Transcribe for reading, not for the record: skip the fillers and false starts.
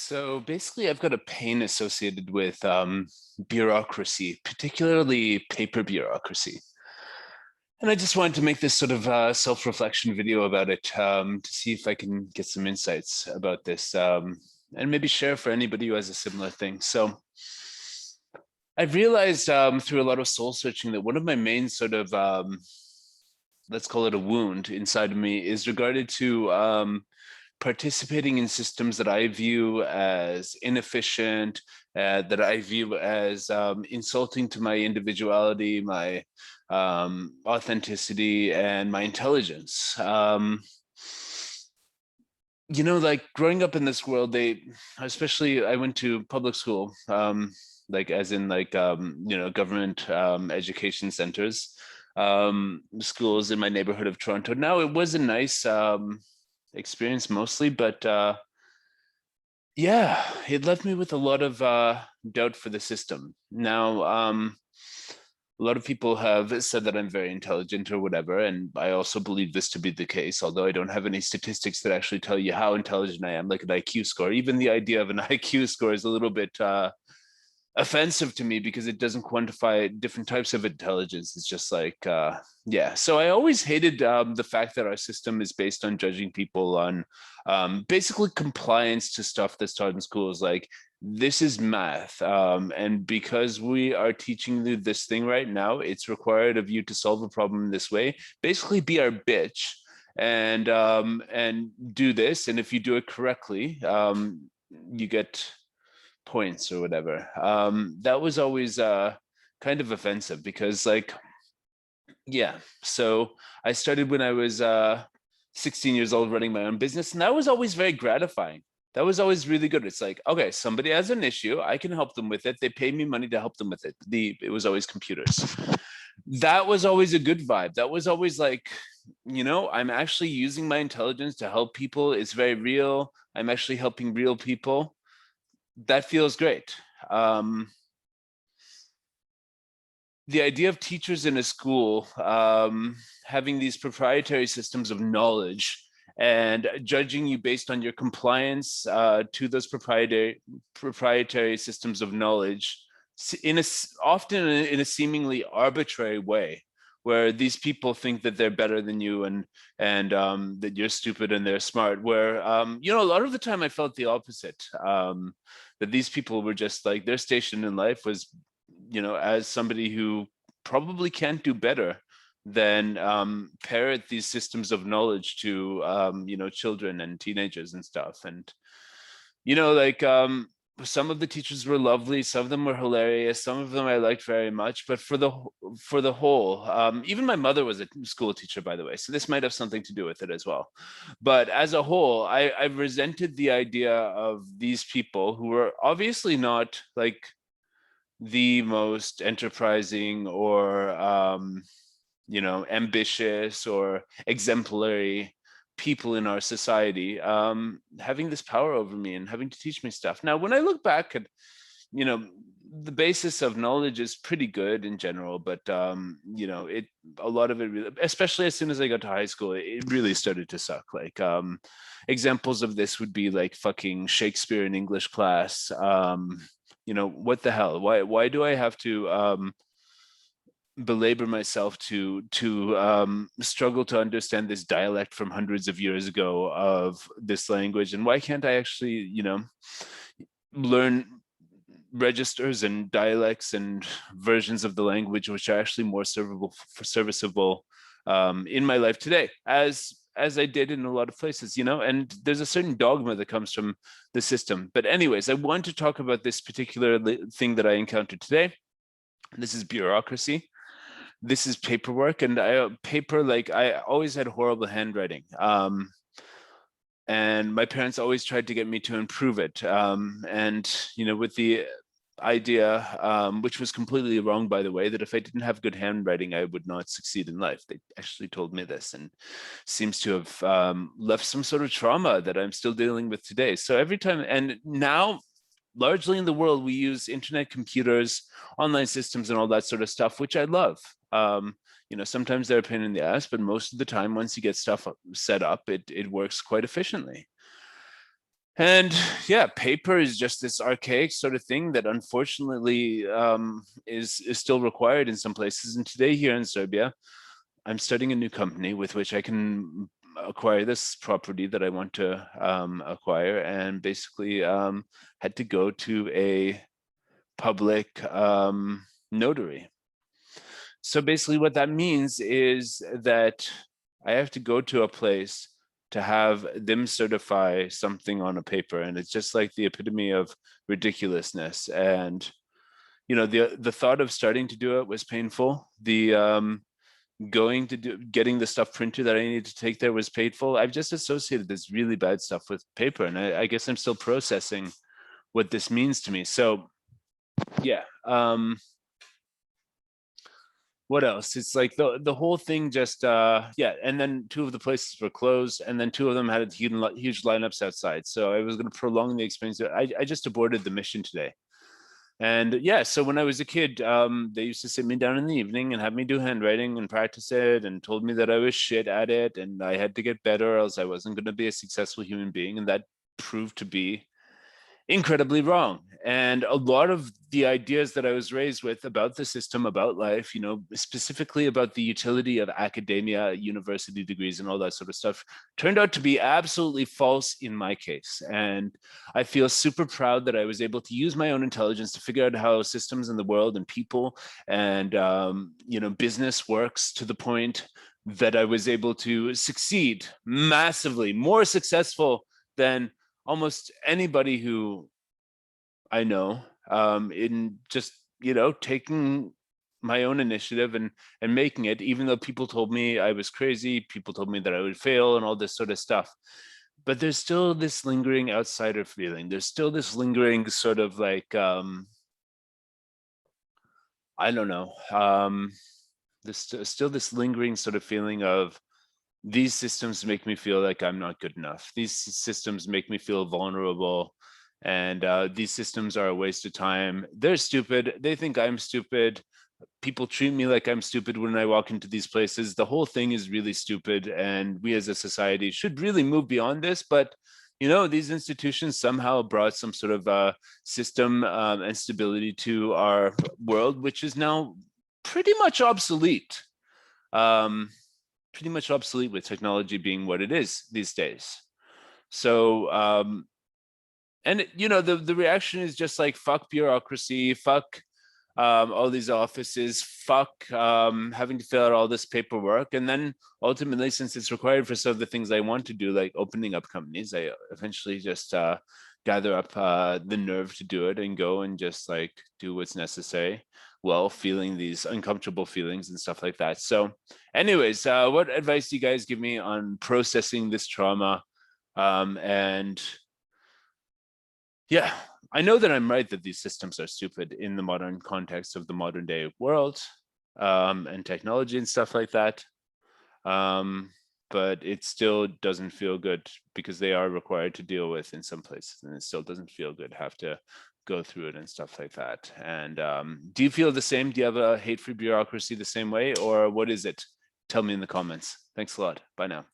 So basically, I've got a pain associated with bureaucracy, particularly paper bureaucracy. And I just wanted to make this sort of self-reflection video about it to see if I can get some insights about this and maybe share for anybody who has a similar thing. So I've realized through a lot of soul searching that one of my main sort of, let's call it a wound inside of me, is regarded to participating in systems that I view as inefficient, that I view as insulting to my individuality, my authenticity, and my intelligence. Like growing up in this world, especially I went to public school, like as in like, government education centers, schools in my neighborhood of Toronto. Now, it was a nice experience mostly, but yeah, it left me with a lot of doubt for the system. Now, a lot of people have said that I'm very intelligent or whatever, and I also believe this to be the case, although I don't have any statistics that actually tell you how intelligent I am, like an IQ score. Even the idea of an IQ score is a little bit offensive to me because it doesn't quantify different types of intelligence. It's just like, yeah. So I always hated the fact that our system is based on judging people on basically compliance to stuff that's taught in schools. Like, this is math. And because we are teaching you this thing right now, it's required of you to solve a problem this way. Basically, be our bitch and do this. And if you do it correctly, you get points or whatever. That was always kind of offensive because, like, yeah. So I started when I was 16 years old running my own business, and that was always very gratifying. That was always really good. It's like, okay, somebody has an issue, I can help them with it. They pay me money to help them with it. It was always computers. That was always a good vibe. That was always like, I'm actually using my intelligence to help people. It's very real. I'm actually helping real people. That feels great. The idea of teachers in a school having these proprietary systems of knowledge and judging you based on your compliance to those proprietary systems of knowledge, often in a seemingly arbitrary way, where these people think that they're better than you and that you're stupid and they're smart. Where a lot of the time I felt the opposite. That these people were just like, their station in life was, as somebody who probably can't do better than parrot these systems of knowledge to children and teenagers and stuff. And like some of the teachers were lovely, some of them were hilarious, some of them I liked very much, but for the whole, even my mother was a school teacher, by the way, so this might have something to do with it as well. But as a whole, I resented the idea of these people who were obviously not like the most enterprising or ambitious or exemplary people in our society, having this power over me and having to teach me stuff. Now, when I look back at, the basis of knowledge is pretty good in general, but a lot of it really, especially as soon as I got to high school, it really started to suck. Like, examples of this would be like fucking Shakespeare in English class. What the hell? Why do I have to belabor myself to struggle to understand this dialect from hundreds of years ago of this language? And why can't I actually, learn registers and dialects and versions of the language which are actually more serviceable in my life today, as I did in a lot of places, and there's a certain dogma that comes from the system. But anyways, I want to talk about this particular thing that I encountered today. This is bureaucracy. This is paperwork, and I always had horrible handwriting. And my parents always tried to get me to improve it. And, with the idea, which was completely wrong, by the way, that if I didn't have good handwriting, I would not succeed in life. They actually told me this, and seems to have left some sort of trauma that I'm still dealing with today. So every time, and now, largely in the world, we use internet, computers, online systems, and all that sort of stuff, which I love. Sometimes they're a pain in the ass, but most of the time, once you get stuff set up, it works quite efficiently. And yeah, paper is just this archaic sort of thing that unfortunately is still required in some places. And today here in Serbia, I'm starting a new company with which I can acquire this property that I want to acquire, and basically had to go to a public notary. So basically what that means is that I have to go to a place to have them certify something on a paper. And it's just like the epitome of ridiculousness. And, you know, the thought of starting to do it was painful. The going to do getting the stuff printed that I needed to take there was painful. I've just associated this really bad stuff with paper. And I guess I'm still processing what this means to me. So yeah. What else? It's like the whole thing just yeah. And then two of the places were closed, and then two of them had huge lineups outside. So I was going to prolong the experience. I just aborted the mission today. And yeah, so when I was a kid, they used to sit me down in the evening and have me do handwriting and practice it, and told me that I was shit at it and I had to get better, or else I wasn't going to be a successful human being. And that proved to be incredibly wrong. And a lot of the ideas that I was raised with about the system, about life, you know, specifically about the utility of academia, university degrees, and all that sort of stuff, turned out to be absolutely false in my case. And I feel super proud that I was able to use my own intelligence to figure out how systems in the world and people and, you know, business works to the point that I was able to succeed massively, more successful than almost anybody who I know, in just, you know, taking my own initiative and making it, even though people told me I was crazy, people told me that I would fail and all this sort of stuff. But there's still this lingering outsider feeling. There's still this lingering sort of like I don't know. There's still this lingering sort of feeling of these systems make me feel like I'm not good enough. These systems make me feel vulnerable. And these systems are a waste of time. They're stupid. They think I'm stupid. People treat me like I'm stupid when I walk into these places. The whole thing is really stupid. And we as a society should really move beyond this. But, you know, these institutions somehow brought some sort of system and stability to our world, which is now pretty much obsolete. Um, Pretty much obsolete with technology being what it is these days. So, and you know, the reaction is just like fuck bureaucracy, fuck all these offices, fuck having to fill out all this paperwork. And then ultimately, since it's required for some of the things I want to do, like opening up companies, I eventually just gather up the nerve to do it and go and just like do what's necessary while feeling these uncomfortable feelings and stuff like that. So anyways, what advice do you guys give me on processing this trauma? And yeah, I know that I'm right that these systems are stupid in the modern context of the modern day world and technology and stuff like that. But it still doesn't feel good because they are required to deal with in some places, and it still doesn't feel good, have to go through it and stuff like that. And do you feel the same? Do you have a hate-free bureaucracy the same way, or what is it? Tell me in the comments. Thanks a lot. Bye now.